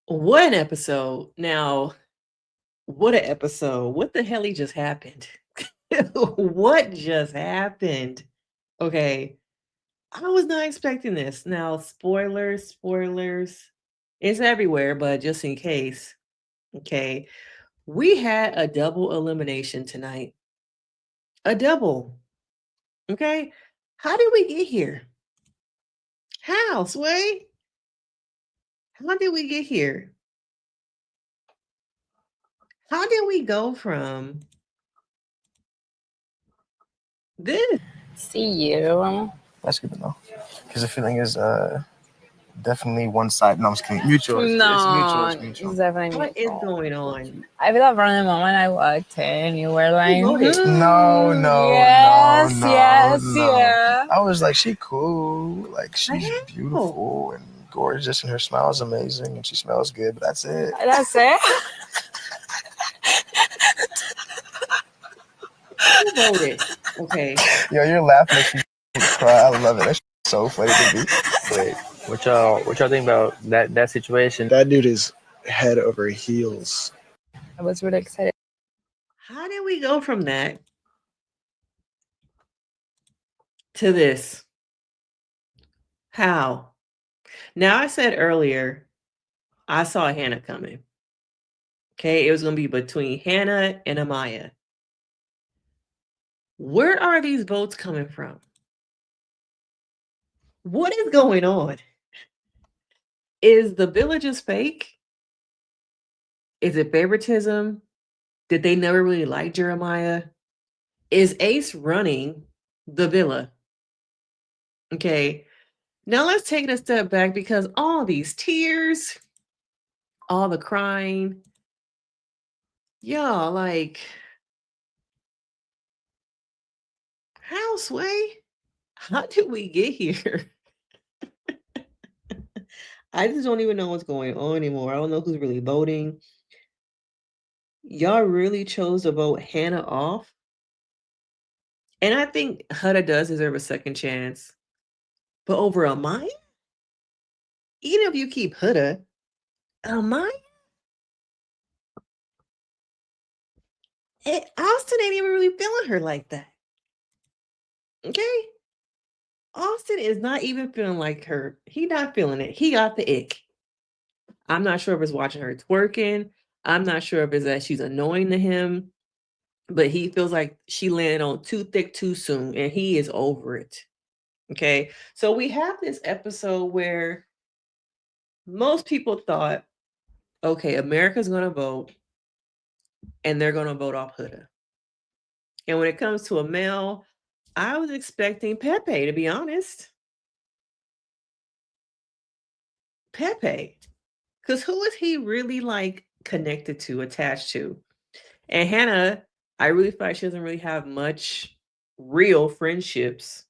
What an episode. Now, what an episode. What the hell just happened? What just happened? Okay. I was not expecting this. Now, spoilers. It's everywhere, but just in case. Okay. We had a double elimination tonight. A double. Okay. How did we get here? How, Sway? How did we get here? How did we go from this? See you. That's good to know. Because the feeling is definitely one side. No, I'm just kidding. Mutual. No, It's mutual. it's definitely What is mutual. going on? I feel like from the moment I walked in, you were like, voted? No. yes, yeah. I was like, she cool. Like, she's know. beautiful and gorgeous, and her smile is amazing, and she smells good, but that's it. That's it. Who voted? Okay. Yo, you're laughing makes me cry. I love it. That's so funny to me. Wait, what y'all think about that situation? That dude is head over heels. I was really excited. How did we go from that to this? How? Now, I said earlier, I saw Hannah coming. Okay, it was going to be between Hannah and Amaya. Where are these votes coming from? What is going on? Is the villages fake? Is it favoritism? Did they never really like Jeremiah? Is Ace running the villa? Okay, now let's take it a step back because all these tears, all the crying, y'all, like, how, Sway? How did we get here? I just don't even know what's going on anymore. I don't know who's really voting. Y'all really chose to vote Hannah off. And I think Huda does deserve a second chance. But over Amaya? Even if you keep Huda, Amaya? Austin ain't even really feeling her like that. Okay? Austin is not even feeling like her. He not feeling it. He got the ick. I'm not sure if it's watching her twerking. I'm not sure if it's that she's annoying to him. But he feels like she landed on too thick too soon, and he is over it. Okay? So we have this episode where most people thought, okay, America's going to vote, and they're going to vote off Huda. And when it comes to a male, I was expecting Pepe, to be honest. Pepe. Because who is he really like connected to, attached to? And Hannah, I really feel like she doesn't really have much real friendships.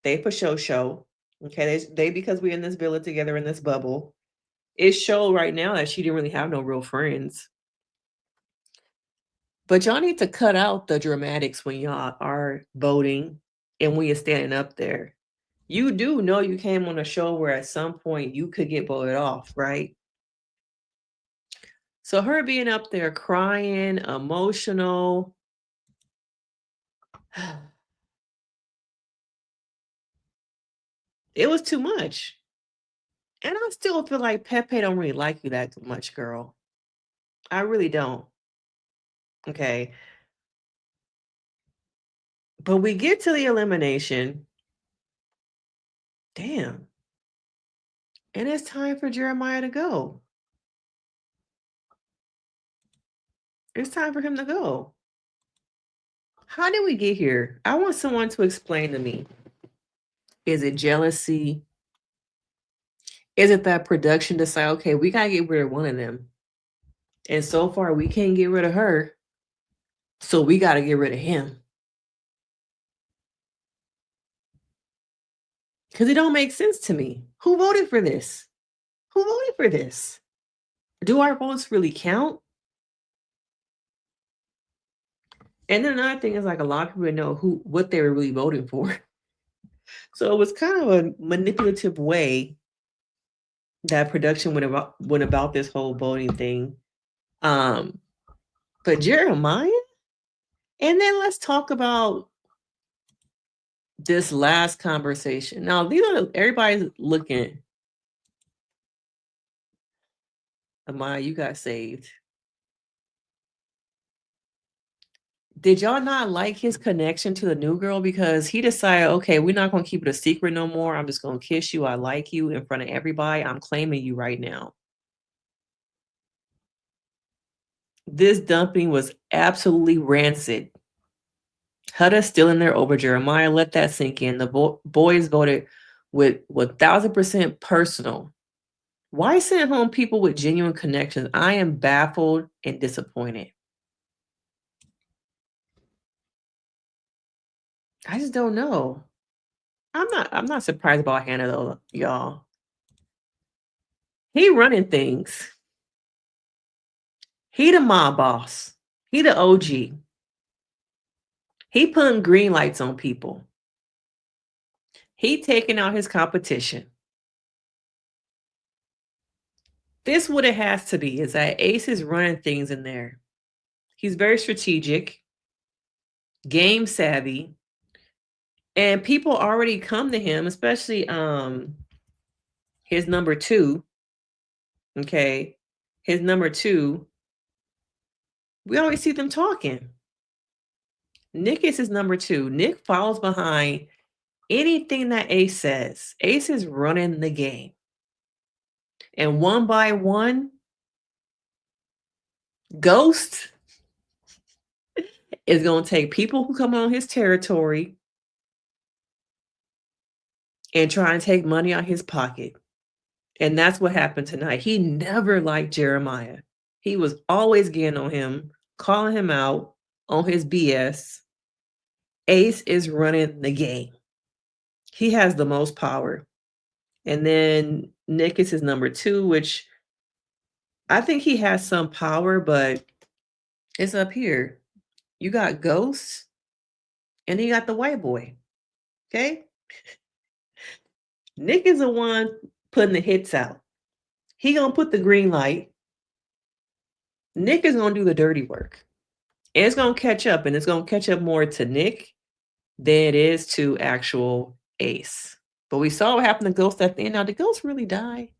They for show. Okay, they because we're in this villa together in this bubble. It showed right now that she didn't really have no real friends. But y'all need to cut out the dramatics when y'all are voting and when you're standing up there. You do know you came on a show where at some point you could get voted off, right? So her being up there crying, emotional. It was too much. And I still feel like Pepe don't really like you that much, girl. I really don't. Okay. But we get to the elimination. Damn. And it's time for Jeremiah to go. It's time for him to go. How did we get here? I want someone to explain to me. Is it jealousy? Is it that production decide, okay, we got to get rid of one of them? And so far, we can't get rid of her. So we got to get rid of him. Because it don't make sense to me. Who voted for this? Who voted for this? Do our votes really count? And then another thing is like a lot of people know what they were really voting for. So it was kind of a manipulative way that production went about this whole voting thing. But Jeremiah, and then let's talk about this last conversation. Now, these are everybody's looking. Amaya, you got saved. Did y'all not like his connection to the new girl? Because he decided, okay, we're not going to keep it a secret no more. I'm just going to kiss you. I like you in front of everybody. I'm claiming you right now. This dumping was absolutely rancid. Huda's still in there over Jeremiah. Let that sink in. The boys voted with 1,000% personal. Why send home people with genuine connections? I am baffled and disappointed. I just don't know. I'm not surprised about Hannah though, y'all. He running things. He the mob boss. He the OG. He putting green lights on people. He taking out his competition. This what it has to be is that Ace is running things in there. He's very strategic, game savvy, and people already come to him, especially his number 2. Okay. His number 2. We always see them talking. Nick is his number 2. Nick follows behind anything that Ace says. Ace is running the game. And one by one, Ghost is going to take people who come on his territory and try and take money out his pocket. And that's what happened tonight. He never liked Jeremiah. He was always getting on him, calling him out on his BS. Ace is running the game. He has the most power. And then Nick is his number 2, which I think he has some power, but it's up here. You got Ghost and you got the white boy. Okay? Nick is the one putting the hits out. He gonna put the green light. Nick is gonna do the dirty work. And it's gonna catch up, and it's gonna catch up more to Nick than it is to actual Ace. But we saw what happened to Ghost at the end. Now, did Ghost really die?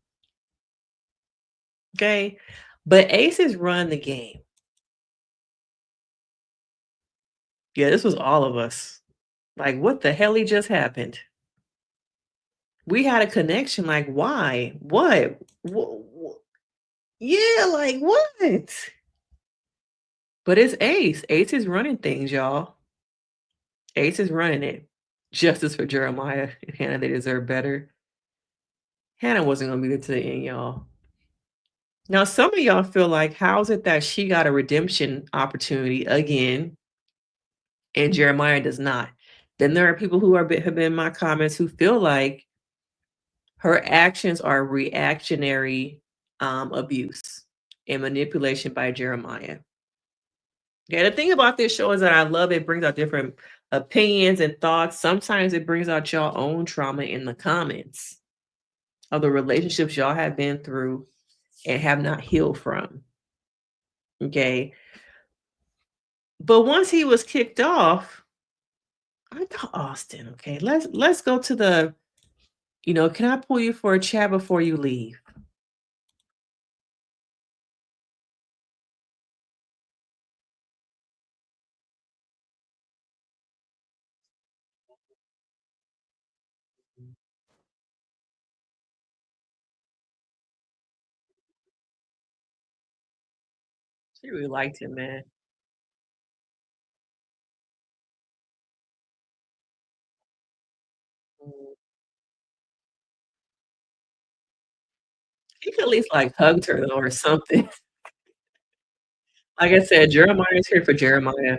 Okay. But Ace is run the game. Yeah, this was all of us. Like, what the hell just happened? We had a connection. Like, why? What? Yeah, like what? But it's Ace. Ace is running things, y'all. Ace is running it. Justice for Jeremiah and Hannah, they deserve better. Hannah wasn't gonna be there to the end, y'all. Now, some of y'all feel like, how is it that she got a redemption opportunity again and Jeremiah does not? Then there are people who have been in my comments who feel like her actions are reactionary abuse and manipulation by Jeremiah. Yeah, the thing about this show is that I love it brings out different opinions and thoughts. Sometimes it brings out your own trauma in the comments of the relationships y'all have been through and have not healed from. Okay. But once he was kicked off, I thought Austin, okay, let's go to the, can I pull you for a chat before you leave? She really liked him, man. Mm. He could at least like hugged her though or something. Like I said, Jeremiah is here for Jeremiah.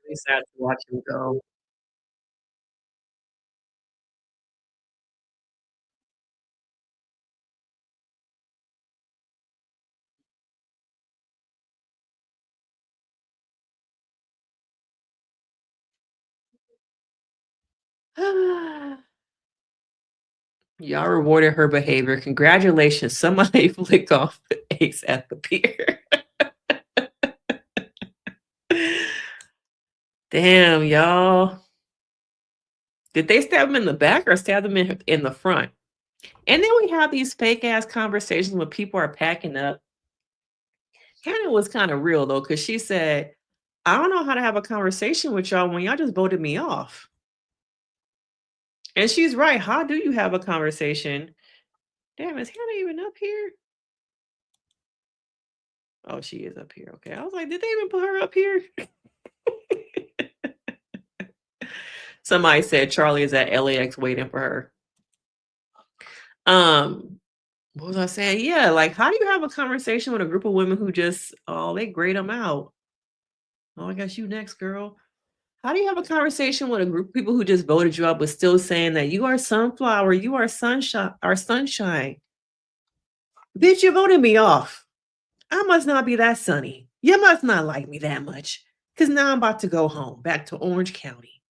Really sad to watch him go. Y'all rewarded her behavior. Congratulations. Somebody flick off Ace at the pier. Damn, y'all. Did they stab him in the back or stab him in the front? And then we have these fake ass conversations when people are packing up. Hannah was kind of real though, because she said, I don't know how to have a conversation with y'all when y'all just voted me off. And she's right. How do you have a conversation? Damn, is Hannah even up here? Oh, she is up here. Okay. I was like, did they even put her up here? Somebody said Charlie is at LAX waiting for her. What was I saying? Yeah, like how do you have a conversation with a group of women who just they grade them out? Oh, I guess you next, girl. How do you have a conversation with a group of people who just voted you out but still saying that you are sunflower, you are sunshine, our sunshine? Bitch, you voted me off. I must not be that sunny. You must not like me that much. Cause now I'm about to go home, back to Orange County.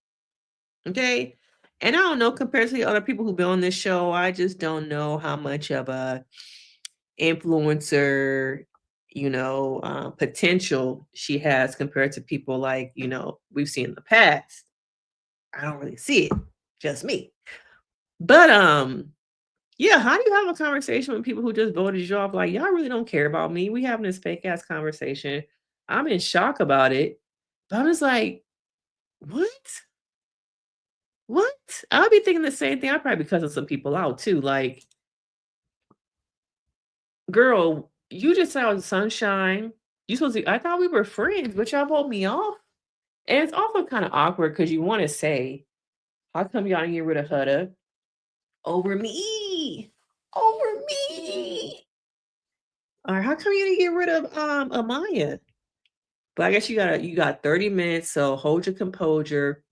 Okay. And I don't know, compared to the other people who've been on this show, I just don't know how much of a influencer, potential she has compared to people like, we've seen in the past. I don't really see it, just me. But yeah, how do you have a conversation with people who just voted you off? Like, y'all really don't care about me. We having this fake ass conversation. I'm in shock about it. But I'm just like, what? What? I'll be thinking the same thing. I'll probably be cussing some people out too. Like, girl, you just saw sunshine. You supposed to, I thought we were friends, but y'all vote me off. And it's also kind of awkward because you want to say, how come y'all didn't get rid of Huda? Over me. Over me. All right, how come you didn't get rid of Amaya? But I guess you got 30 minutes, so hold your composure,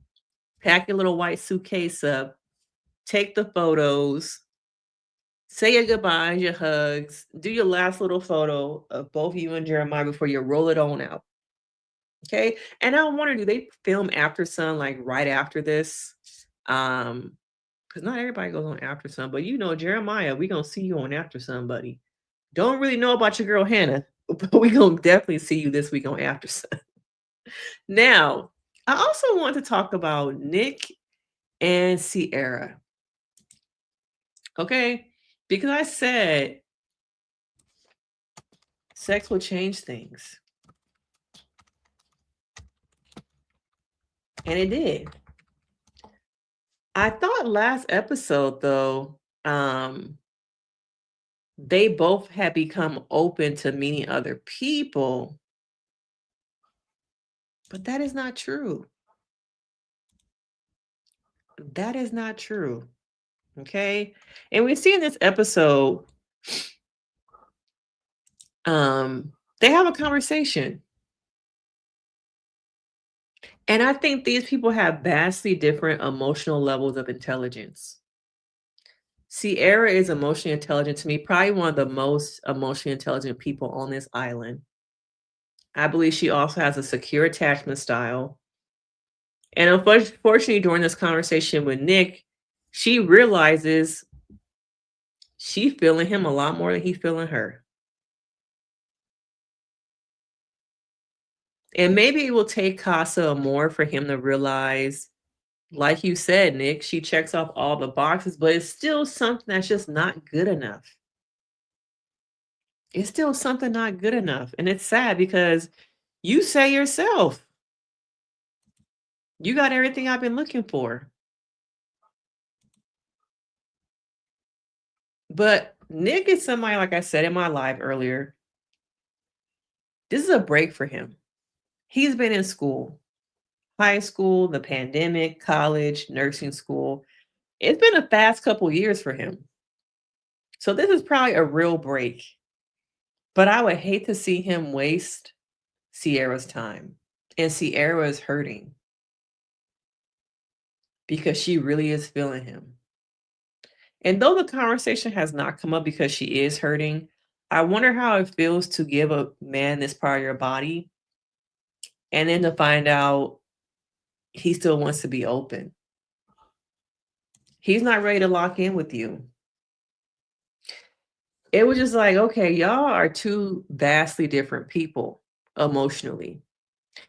pack your little white suitcase up, take the photos, say your goodbyes, your hugs, do your last little photo of both you and Jeremiah before you roll it on out. Okay. And I wonder, do they film After Sun like right after this? Because not everybody goes on After Sun, but Jeremiah, we gonna see you on After Sun, buddy. Don't really know about your girl Hannah, but we gonna definitely see you this week on After Sun. Now, I also want to talk about Nick and Sierra. Okay? Because I said sex will change things. And it did. I thought last episode, though, they both had become open to meeting other people. But that is not true. That is not true. Okay? And we see in this episode, they have a conversation. And I think these people have vastly different emotional levels of intelligence. Sierra is emotionally intelligent to me, probably one of the most emotionally intelligent people on this island. I believe she also has a secure attachment style. And unfortunately, during this conversation with Nick, she realizes she feeling him a lot more than he feeling her. And maybe it will take Casa more for him to realize, like you said, Nick, she checks off all the boxes, but it's still something that's just not good enough. It's still something not good enough. And it's sad because you say yourself, you got everything I've been looking for. But Nick is somebody, like I said in my live earlier, this is a break for him. He's been in school, high school, the pandemic, college, nursing school. It's been a fast couple years for him. So this is probably a real break. But I would hate to see him waste Sierra's time. And Sierra is hurting because she really is feeling him. And though the conversation has not come up because she is hurting, I wonder how it feels to give a man this part of your body and then to find out he still wants to be open. He's not ready to lock in with you. It was just like, okay, y'all are two vastly different people emotionally.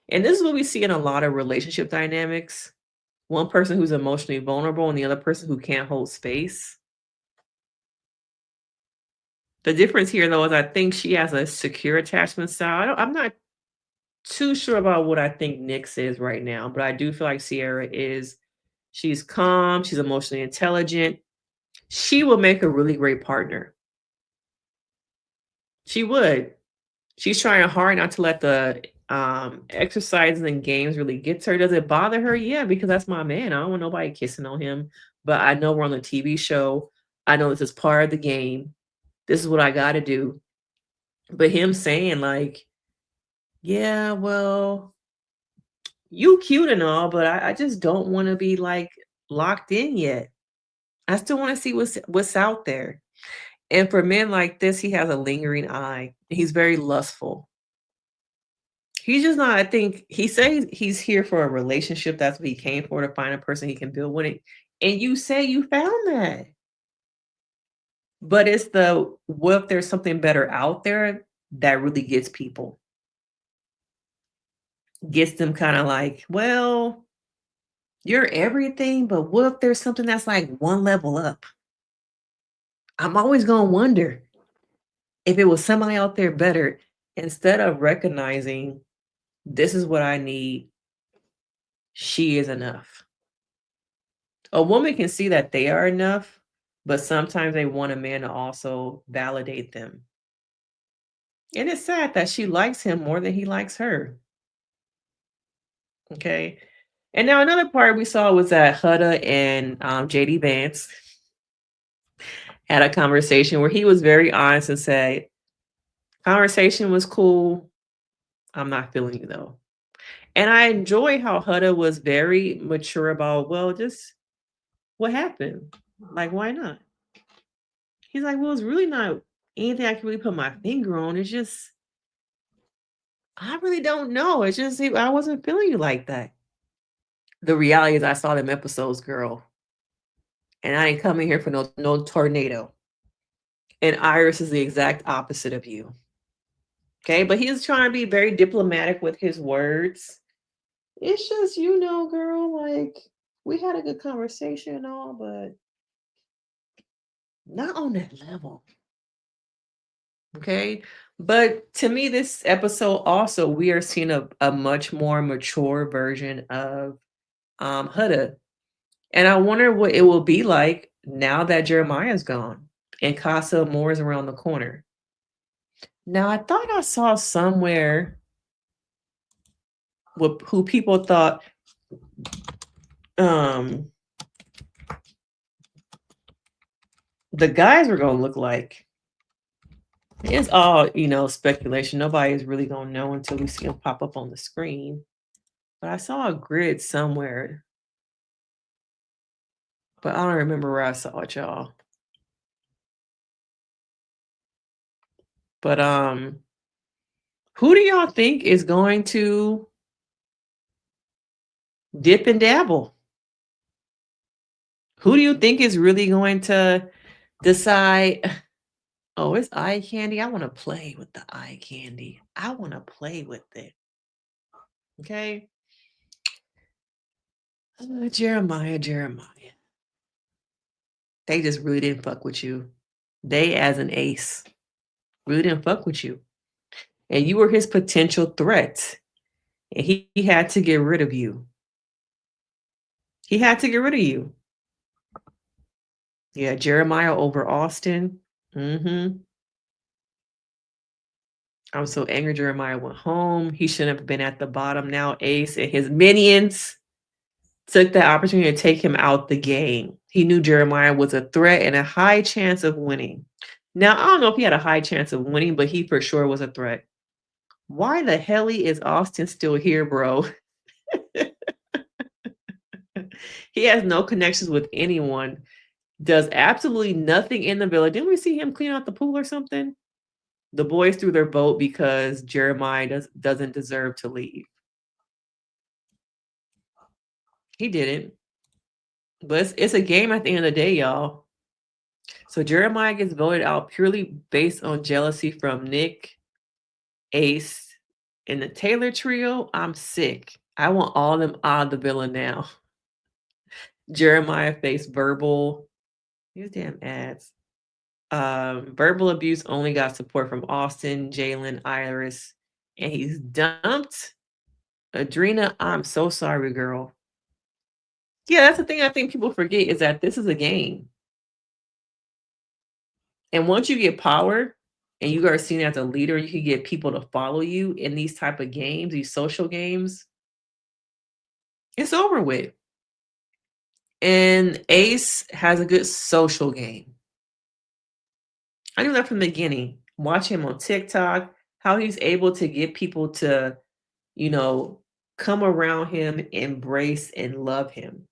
And this is what we see in a lot of relationship dynamics. One person who's emotionally vulnerable and the other person who can't hold space. The difference here, though, is I think she has a secure attachment style. I'm not too sure about what I think Nick's is right now, but I do feel like Sierra is. She's calm. She's emotionally intelligent. She will make a really great partner. She would. She's trying hard not to let the exercises and games really get to her. Does it bother her? Yeah, because that's my man. I don't want nobody kissing on him. But I know we're on a TV show. I know this is part of the game. This is what I got to do. But him saying like, yeah, well, you cute and all, but I just don't want to be like locked in yet. I still want to see what's out there. And for men like this, he has a lingering eye. He's very lustful. He's just not, I think he says he's here for a relationship. That's what he came for, to find a person he can build with it. And you say you found that. But it's the what if there's something better out there that really gets people. Gets them kind of like, well, you're everything, but what if there's something that's like one level up? I'm always gonna wonder if it was somebody out there better, instead of recognizing this is what I need, she is enough. A woman can see that they are enough, but sometimes they want a man to also validate them. And it's sad that she likes him more than he likes her. Okay. And now another part we saw was that Huda and JD Vance had a conversation where he was very honest and said, conversation was cool. I'm not feeling you though. And I enjoy how Huda was very mature about, well, just what happened? Like, why not? He's like, well, it's really not anything I can really put my finger on. It's just, I really don't know. It's just, I wasn't feeling you like that. The reality is, I saw them episodes, girl, and I ain't coming here for no tornado. And Iris is the exact opposite of you. Okay, but he's trying to be very diplomatic with his words. It's just, girl, like we had a good conversation and all, but not on that level. Okay. But to me, this episode also, we are seeing a much more mature version of Huda. And I wonder what it will be like now that Jeremiah's gone and Casa Moore is around the corner. Now, I thought I saw somewhere who people thought the guys were going to look like. It's all, speculation. Nobody is really going to know until we see them pop up on the screen. But I saw a grid somewhere. But I don't remember where I saw it, y'all. But who do y'all think is going to dip and dabble? Who do you think is really going to decide, oh, it's eye candy? I want to play with the eye candy. I want to play with it. Okay? Jeremiah. They just really didn't fuck with you. They, as an ace, really didn't fuck with you. And you were his potential threat. And he had to get rid of you. He had to get rid of you. Yeah, Jeremiah over Austin. I'm so angry Jeremiah went home. He shouldn't have been at the bottom. Now Ace and his minions took the opportunity to take him out the game. He knew Jeremiah was a threat and a high chance of winning. Now, I don't know if he had a high chance of winning, but he for sure was a threat. Why the hell is Austin still here, bro? He has no connections with anyone. Does absolutely nothing in the village. Didn't we see him clean out the pool or something? The boys threw their vote because Jeremiah doesn't deserve to leave. He didn't. But it's a game at the end of the day, y'all. So Jeremiah gets voted out purely based on jealousy from Nick, Ace, and the Taylor trio. I'm sick. I want all them out of the villa now. Jeremiah faced verbal. These damn ads. Verbal abuse only got support from Austin, Jalen, Iris, and he's dumped. Adrena, I'm so sorry, girl. Yeah, that's the thing I think people forget is that this is a game. And once you get power and you are seen as a leader, you can get people to follow you in these type of games, these social games. It's over with. And Ace has a good social game. I knew that from the beginning. Watch him on TikTok, how he's able to get people to, come around him, embrace and love him.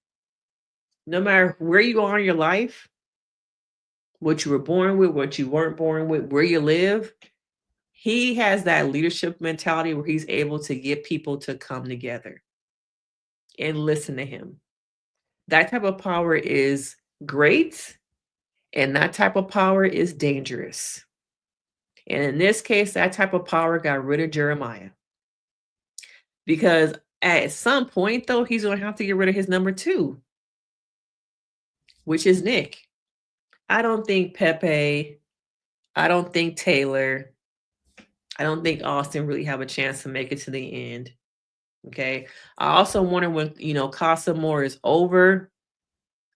No matter where you are in your life, what you were born with, what you weren't born with, where you live, he has that leadership mentality where he's able to get people to come together and listen to him. That type of power is great, and that type of power is dangerous. And in this case, that type of power got rid of Jeremiah. Because at some point, though, he's going to have to get rid of his number 2, which is Nick. I don't think Pepe, I don't think Taylor, I don't think Austin really have a chance to make it to the end. Okay. I also wonder when, Casa Moore is over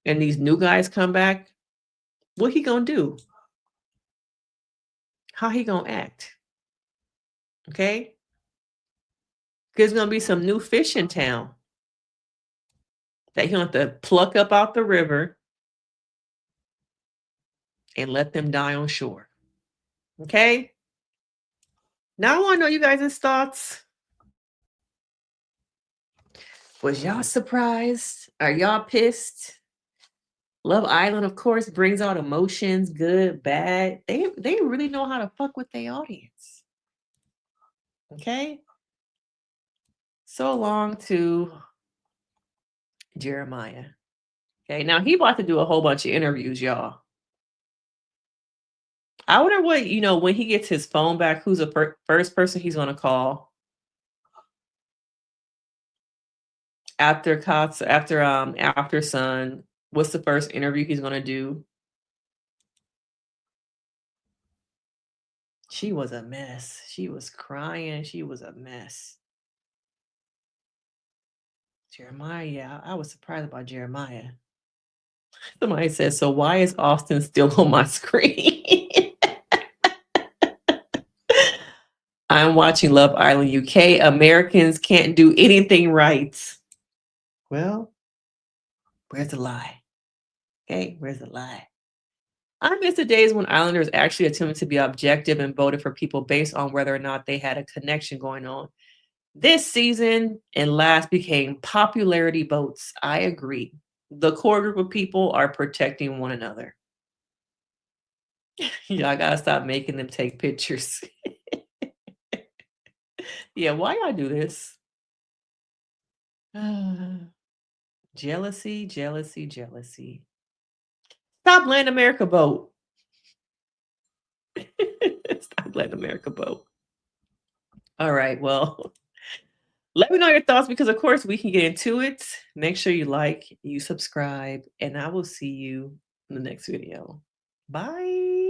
and these new guys come back, what he gonna do? How he gonna act? Okay. There's gonna be some new fish in town that he'll have to pluck up out the river and let them die on shore. Okay. Now I want to know you guys' thoughts. Was y'all surprised? Are y'all pissed? Love Island, of course, brings out emotions, good, bad. They really know how to fuck with their audience. Okay. So long to Jeremiah. Okay. Now he about to do a whole bunch of interviews, y'all. I wonder what, when he gets his phone back, who's the first person he's going to call after Son. What's the first interview he's going to do? She was a mess. She was crying. She was a mess. Jeremiah, yeah, I was surprised about Jeremiah. Somebody said, so why is Austin still on my screen? I'm watching Love Island UK. Americans can't do anything right. Well, where's the lie? Okay, where's the lie? I miss the days when Islanders actually attempted to be objective and voted for people based on whether or not they had a connection going on. This season and last became popularity votes. I agree. The core group of people are protecting one another. Y'all gotta stop making them take pictures. Yeah, why y'all do this? Jealousy, jealousy, jealousy. Stop letting America vote. Stop letting America vote. All right, well, let me know your thoughts because, of course, we can get into it. Make sure you like, you subscribe, and I will see you in the next video. Bye.